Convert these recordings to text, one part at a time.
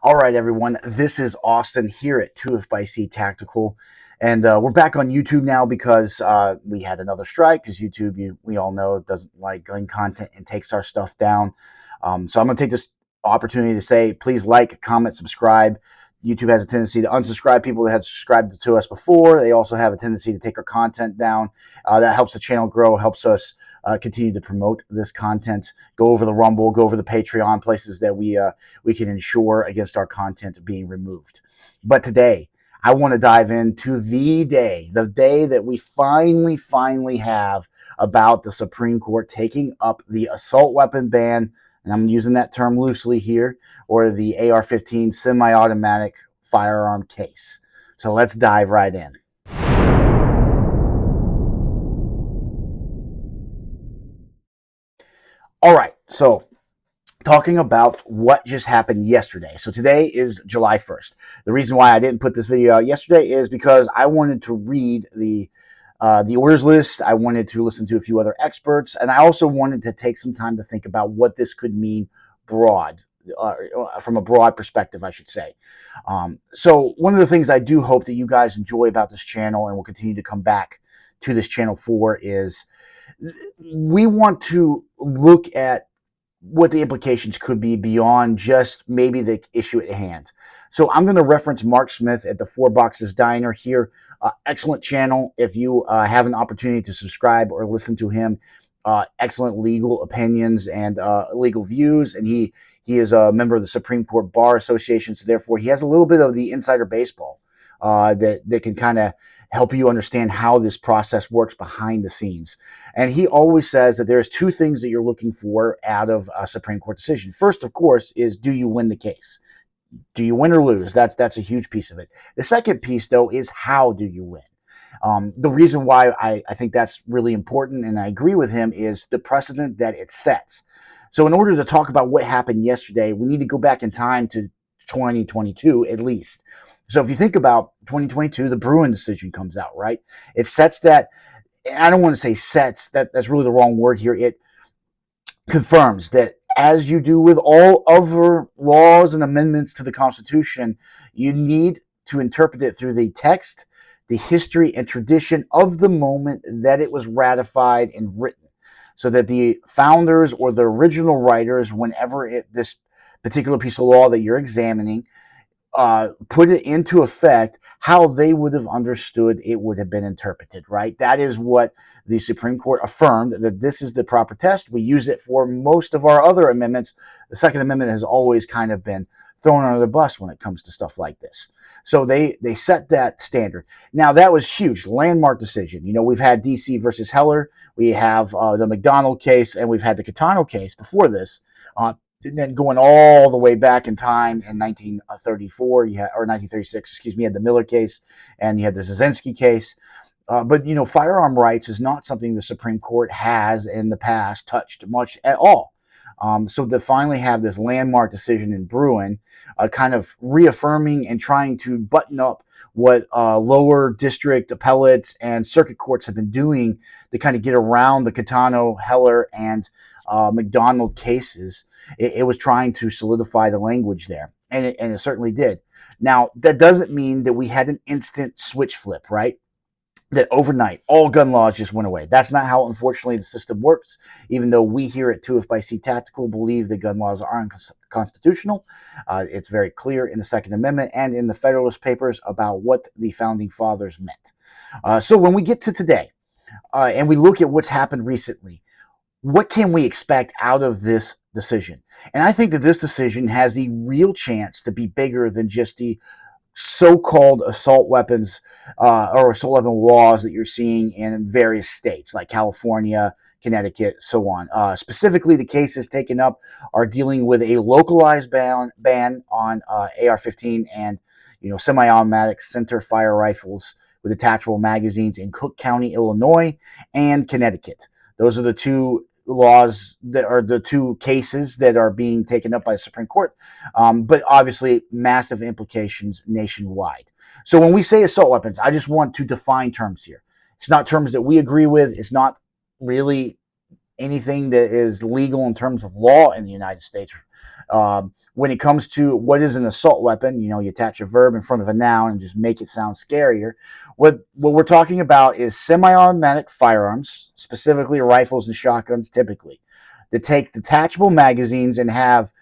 All right, everyone. This is Austin here at 2FBC Tactical, and we're back on YouTube now because we had another strike. Because YouTube, we all know, doesn't like gun content and takes our stuff down. So I'm going to take this opportunity to say, please like, comment, subscribe. YouTube has a tendency to unsubscribe people that had subscribed to us before. They also have a tendency to take our content down. That helps the channel grow, helps us continue to promote this content. Go over the Rumble, go over the Patreon, places that we can ensure against our content being removed. But today, I want to dive into the day that we finally have about the Supreme Court taking up the assault weapon ban, and I'm using that term loosely here, or the AR-15 semi-automatic firearm case. So let's dive right in. All right, so talking about what just happened yesterday. So today is July 1st. The reason why I didn't put this video out yesterday is because I wanted to read the orders list. I wanted to listen to a few other experts, and I also wanted to take some time to think about what this could mean broad, from a broad perspective, I should say. So one of the things I do hope that you guys enjoy about this channel and will continue to come back to this channel for is we want to look at what the implications could be beyond just maybe the issue at hand. So I'm going to reference Mark Smith at the Four Boxes Diner here. Excellent channel. If you have an opportunity to subscribe or listen to him, excellent legal opinions and legal views. And he is a member of the Supreme Court Bar Association. So therefore, he has a little bit of the insider baseball that can kind of help you understand how this process works behind the scenes. And he always says that there's two things that you're looking for out of a Supreme Court decision. First, of course, is do you win the case? Do you win or lose? That's a huge piece of it. The second piece, though, is how do you win? The reason why I think that's really important, and I agree with him, is the precedent that it sets. So in order to talk about what happened yesterday, we need to go back in time to 2022 at least. So if you think about 2022, the Bruin decision comes out, right? It sets that, I don't want to say sets, that's really the wrong word here. It confirms that, as you do with all other laws and amendments to the Constitution, you need to interpret it through the text, the history, and tradition of the moment that it was ratified and written, so that the founders or the original writers, whenever this particular piece of law that you're examining, put it into effect, how they would have understood it would have been interpreted, right? That is what the Supreme Court affirmed, that this is the proper test. We use it for most of our other amendments. The Second Amendment has always kind of been thrown under the bus when it comes to stuff like this. So they set that standard. Now, that was huge, landmark decision. You know, we've had D.C. versus Heller. We have the McDonald case, and we've had the Catano case before this. And then going all the way back in time in 1934, or 1936, excuse me, you had the Miller case and you had the Zazinski case. But, you know, firearm rights is not something the Supreme Court has in the past touched much at all. So to finally have this landmark decision in Bruin, kind of reaffirming and trying to button up what lower district appellates and circuit courts have been doing to kind of get around the Catano, Heller, and McDonald cases. It was trying to solidify the language there, and it certainly did. Now, that doesn't mean that we had an instant switch flip, right? That overnight all gun laws just went away. That's not how, unfortunately, the system works. Even though we here at 2FBC Tactical believe that gun laws are unconstitutional, it's very clear in the Second Amendment and in the Federalist Papers about what the Founding Fathers meant. So when we get to today, and we look at what's happened recently, what can we expect out of this decision? And I think that this decision has the real chance to be bigger than just the so-called assault weapons or assault weapon laws that you're seeing in various states like California, Connecticut, so on. Specifically, the cases taken up are dealing with a localized ban on AR-15 and, you know, semi-automatic center fire rifles with attachable magazines in Cook County, Illinois, and Connecticut. Those are the two laws that are the two cases that are being taken up by the Supreme Court, but obviously massive implications nationwide. So when we say assault weapons, I just want to define terms here. It's not terms that we agree with. It's not really anything that is legal in terms of law in the United States. when it comes to what is an assault weapon, you attach a verb in front of a noun and just make it sound scarier. What we're talking about is semi-automatic firearms, specifically rifles and shotguns typically, that take detachable magazines and have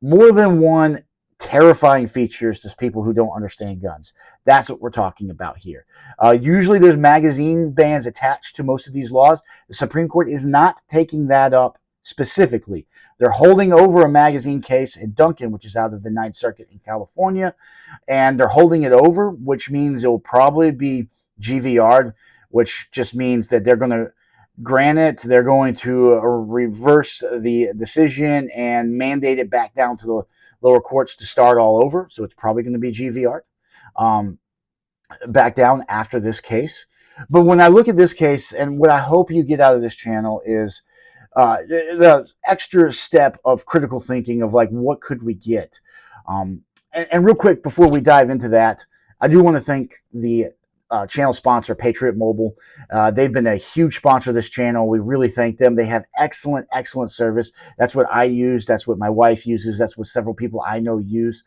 more than one terrifying features to people who don't understand guns. That's what we're talking about here. Usually there's magazine bans attached to most of these laws. The Supreme Court is not taking that up specifically. They're holding over a magazine case in Duncan, which is out of the Ninth Circuit in California, and they're holding it over, which means it will probably be GVR'd, which just means that they're going to grant it, they're going to reverse the decision and mandate it back down to the lower courts to start all over. So it's probably going to be GVR back down after this case. But when I look at this case, and what I hope you get out of this channel is the extra step of critical thinking of like, what could we get? And real quick, before we dive into that, I do want to thank the channel sponsor, Patriot Mobile. They've been a huge sponsor of this channel. We really thank them. They have excellent, excellent service. That's what I use. That's what my wife uses. That's what several people I know use.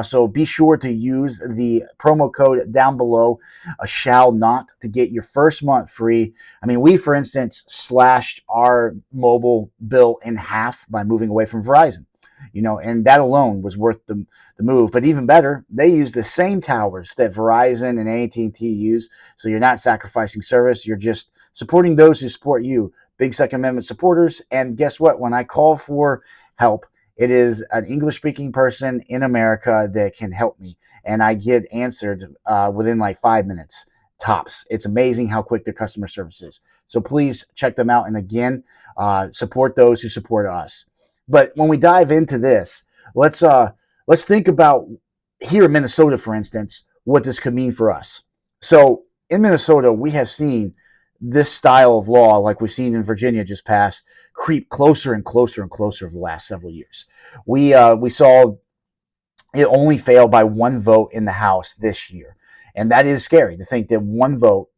So be sure to use the promo code down below, shall not, to get your first month free. I mean, we, for instance, slashed our mobile bill in half by moving away from Verizon. And that alone was worth the move. But even better, they use the same towers that Verizon and AT&T use. So you're not sacrificing service. You're just supporting those who support you. Big Second Amendment supporters. And guess what? When I call for help, it is an English-speaking person in America that can help me. And I get answered within like 5 minutes, tops. It's amazing how quick their customer service is. So please check them out. And again, support those who support us. But when we dive into this, let's think about here in Minnesota, for instance, what this could mean for us. So in Minnesota, we have seen this style of law, like we've seen in Virginia just passed, creep closer and closer and closer over the last several years. We saw it only fail by one vote in the House this year. And that is scary to think that one vote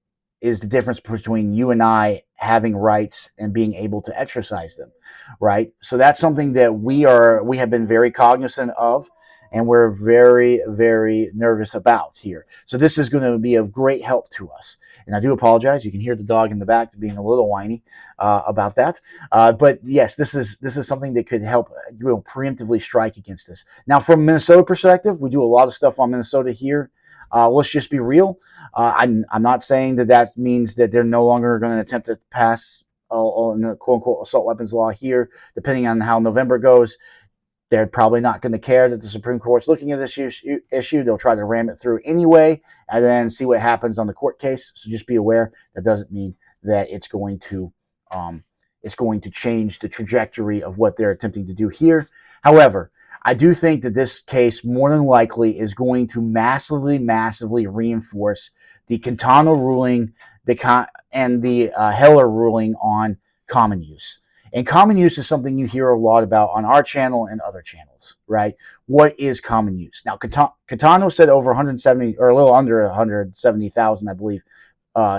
is the difference between you and I having rights and being able to exercise them, right? So that's something that we have been very cognizant of, and we're very, very nervous about here. So this is going to be of great help to us. And I do apologize. You can hear the dog in the back being a little whiny about that. But yes, this is something that could help preemptively strike against this. Now, from a Minnesota perspective, we do a lot of stuff on Minnesota here. Let's just be real. I'm not saying that means that they're no longer going to attempt to pass a quote-unquote assault weapons law here. Depending on how November goes, they're probably not going to care that the Supreme Court's looking at this issue. They'll try to ram it through anyway and then see what happens on the court case. So just be aware. That doesn't mean that it's going to change the trajectory of what they're attempting to do here. However, I do think that this case more than likely is going to massively, massively reinforce the Quintana ruling and the Heller ruling on common use. And common use is something you hear a lot about on our channel and other channels, right? What is common use? Now, Quintana said over 170 or a little under 170,000, I believe,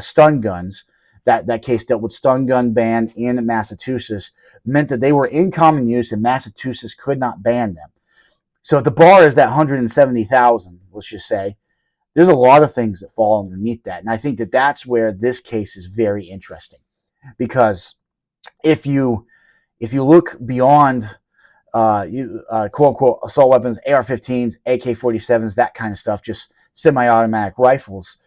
stun guns. That case dealt with stun gun ban in Massachusetts, meant that they were in common use and Massachusetts could not ban them. So if the bar is that 170,000, let's just say, there's a lot of things that fall underneath that. And I think that that's where this case is very interesting. Because if you look beyond quote-unquote assault weapons, AR-15s, AK-47s, that kind of stuff, just semi-automatic rifles,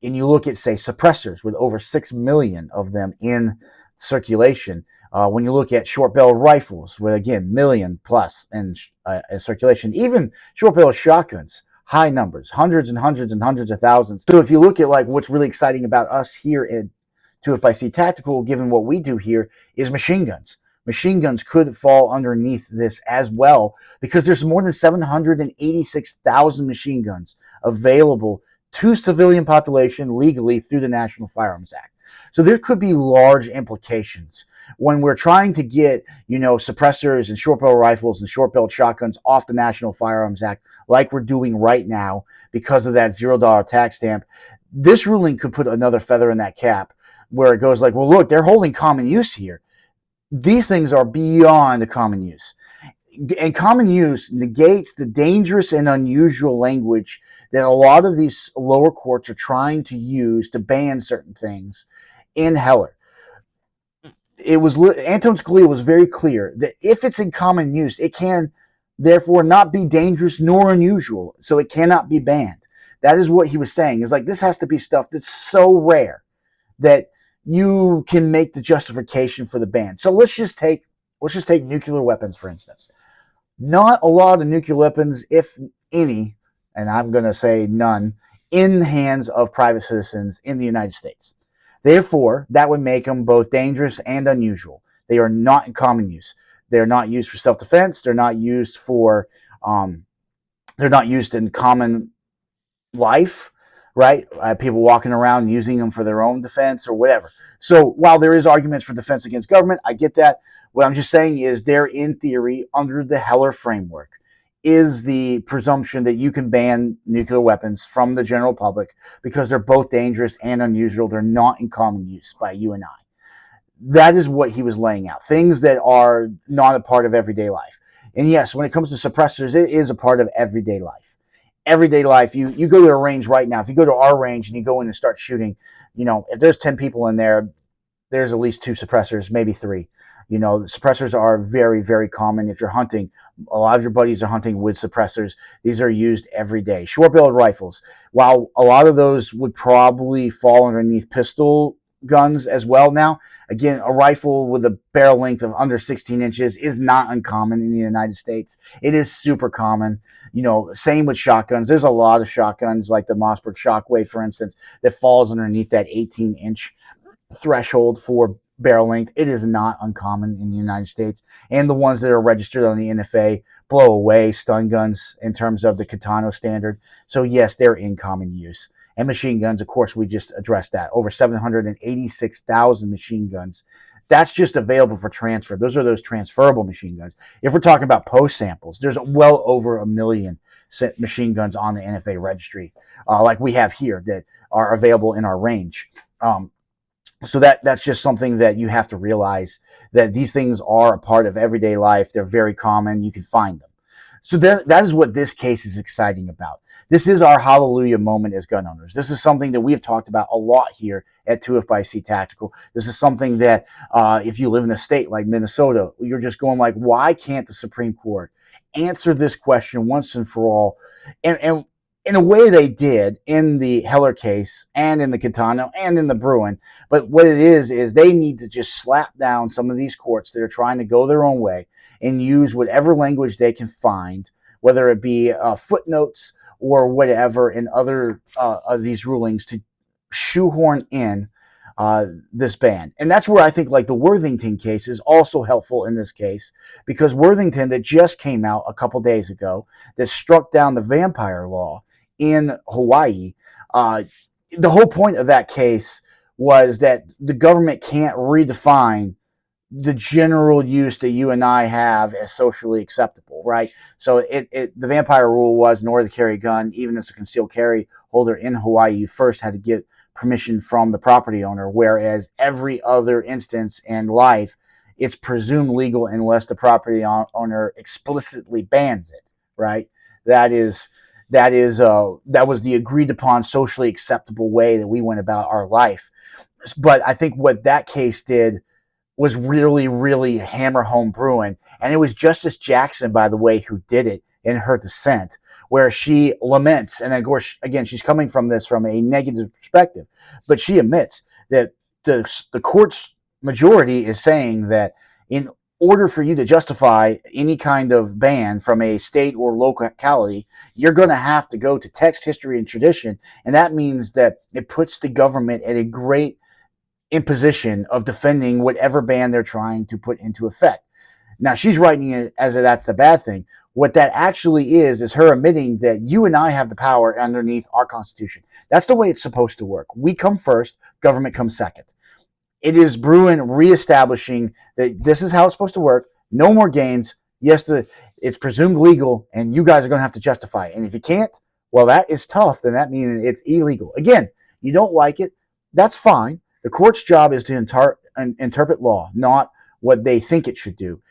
and you look at, say, suppressors with over 6 million of them in circulation, when you look at short-barreled rifles with, again, million plus in circulation, even short-barreled shotguns, high numbers, hundreds and hundreds and hundreds of thousands. So if you look at like what's really exciting about us here at 2FC Tactical, given what we do here, is machine guns. Machine guns could fall underneath this as well, because there's more than 786,000 machine guns available to civilian population legally through the National Firearms Act. So there could be large implications when we're trying to get, suppressors and short-barrel rifles and short-barreled shotguns off the National Firearms Act, like we're doing right now because of that $0 tax stamp. This ruling could put another feather in that cap, where it goes like, well, look, they're holding common use here. These things are beyond the common use. and common use negates the dangerous and unusual language that a lot of these lower courts are trying to use to ban certain things in Heller. It was Anton Scalia was very clear that if it's in common use, it can therefore not be dangerous nor unusual, so it cannot be banned. That is what he was saying. Is like this has to be stuff that's so rare that you can make the justification for the ban. So let's just take nuclear weapons for instance. Not a lot of nuclear weapons, if any, and I'm going to say none, in the hands of private citizens in the United States. Therefore, that would make them both dangerous and unusual. They are not in common use. They're not used for self-defense. They're not used for, they're not used in common life, right? People walking around using them for their own defense or whatever. So while there is arguments for defense against government, I get that. What I'm just saying is there, in theory, under the Heller framework, is the presumption that you can ban nuclear weapons from the general public because they're both dangerous and unusual. They're not in common use by you and I. That is what he was laying out. Things that are not a part of everyday life. And yes, when it comes to suppressors, it is a part of everyday life. Everyday life, you go to a range right now. If you go to our range and you go in and start shooting, if there's 10 people in there, there's at least 2 suppressors, maybe 3. The suppressors are very, very common. If you're hunting, a lot of your buddies are hunting with suppressors. These are used every day. Short-barreled rifles, while a lot of those would probably fall underneath pistol guns as well now. Again, a rifle with a barrel length of under 16 inches is not uncommon in the United States. It is super common. Same with shotguns. There's a lot of shotguns like the Mossberg Shockwave, for instance, that falls underneath that 18-inch threshold for barrel length. It is not uncommon in the United States. And the ones that are registered on the NFA blow away stun guns in terms of the Katano standard. So yes, they're in common use. And machine guns, of course, we just addressed that. Over 786,000 machine guns. That's just available for transfer. Those are those transferable machine guns. If we're talking about post samples, there's well over 1 million machine guns on the NFA registry, like we have here, that are available in our range. So that's just something that you have to realize, that these things are a part of everyday life. They're very common. You can find them. So that is what this case is exciting about. This is our hallelujah moment as gun owners. This is something that we've talked about a lot here at 2FBC Tactical. This is something that if you live in a state like Minnesota, you're just going like, why can't the Supreme Court answer this question once and for all? And in a way they did in the Heller case and in the Katano and in the Bruin. But what it is they need to just slap down some of these courts that are trying to go their own way and use whatever language they can find, whether it be footnotes or whatever in other of these rulings, to shoehorn in this ban. And that's where I think like the Worthington case is also helpful in this case, because Worthington, that just came out a couple days ago, that struck down the vampire law in Hawaii. The whole point of that case was that the government can't redefine the general use that you and I have as socially acceptable, right? So the vampire rule was, in order to carry a gun, even as a concealed carry holder in Hawaii, you first had to get permission from the property owner, whereas every other instance in life, it's presumed legal unless the property owner explicitly bans it, right? That was the agreed upon socially acceptable way that we went about our life. But I think what that case did was really, really hammer home Bruin. And it was Justice Jackson, by the way, who did it in her dissent, where she laments, and of course, again, she's coming from this from a negative perspective, but she admits that the court's majority is saying that in order for you to justify any kind of ban from a state or locality, you're going to have to go to text, history, and tradition. And that means that it puts the government at a great imposition of defending whatever ban they're trying to put into effect. Now, she's writing it as if that's a bad thing. What that actually is her admitting that you and I have the power underneath our Constitution. That's the way it's supposed to work. We come first, government comes second. It is Bruin reestablishing that this is how it's supposed to work. No more gains. Yes, it's presumed legal, and you guys are going to have to justify it. And if you can't, well, that is tough. Then that means it's illegal. Again, you don't like it. That's fine. The court's job is to interpret law, not what they think it should do.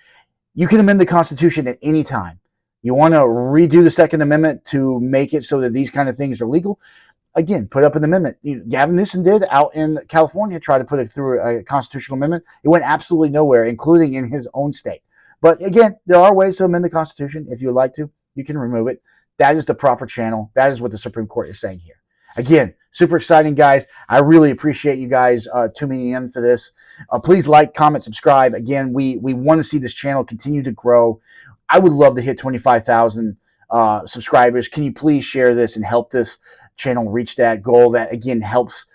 You can amend the Constitution at any time. You want to redo the Second Amendment to make it so that these kind of things are legal? Again, put up an amendment. Gavin Newsom did out in California, try to put it through a constitutional amendment. It went absolutely nowhere, including in his own state. But again, there are ways to amend the Constitution. If you would like to, you can remove it. That is the proper channel. That is what the Supreme Court is saying here. Again, super exciting, guys. I really appreciate you guys tuning in for this. Please like, comment, subscribe. Again, we want to see this channel continue to grow. I would love to hit 25,000 subscribers. Can you please share this and help this channel reach that goal? That, again, helps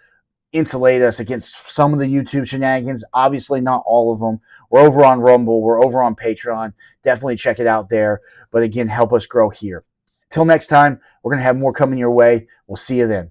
insulate us against some of the YouTube shenanigans. Obviously, not all of them. We're over on Rumble. We're over on Patreon. Definitely check it out there. But again, help us grow here. Till next time, we're going to have more coming your way. We'll see you then.